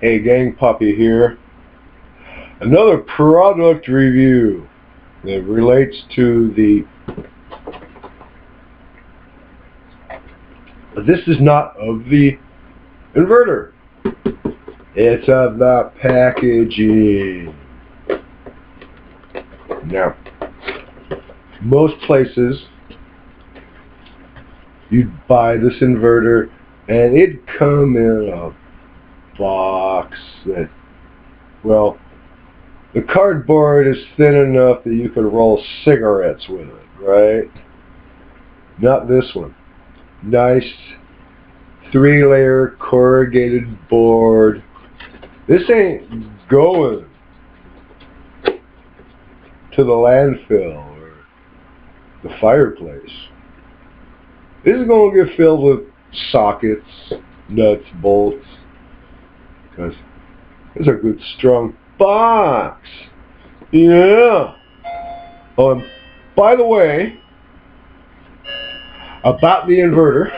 Hey gang, Puppy here. Another product review that relates to the... This is not of the inverter. It's of the packaging. Now, most places you'd buy this inverter and it'd come in a box that, well, the cardboard is thin enough that you could roll cigarettes with it, right? Not this one. Nice 3-layer corrugated board. This ain't going to the landfill or the fireplace. This is going to get filled with sockets, nuts, bolts, because it's a good strong box. Yeah. Oh, and by the way, about the inverter,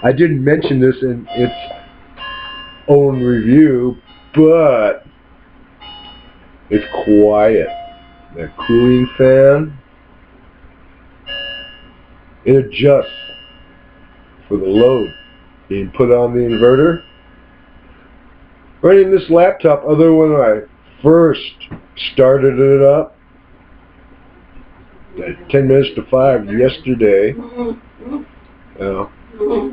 I didn't mention this in its own review, but it's quiet. That cooling fan, it adjusts for the load being put on the inverter. Running this laptop, other when I first started it up at 10 minutes to 5 yesterday, the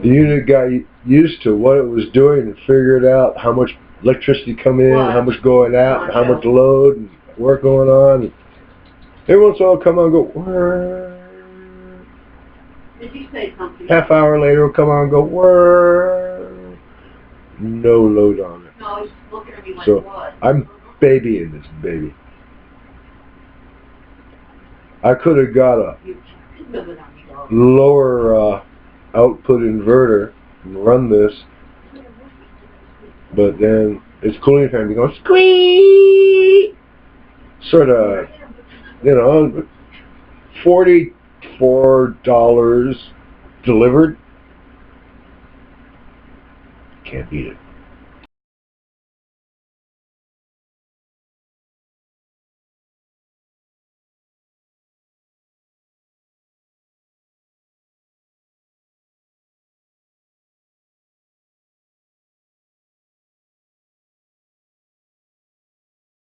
unit got used to what it was doing and figured out how much electricity coming in, how much going out, how much load and work going on. Every once in a while it'll come on and go, whirr. Did you say something? Half hour later it'll come on and go, whirr. No load on it. No, he's looking at me like, So what? I'm babying this baby. I could have got a lower output inverter and run this, but then its cooling fan be going squeak. Sort of, you know, $44 delivered. Can't beat it.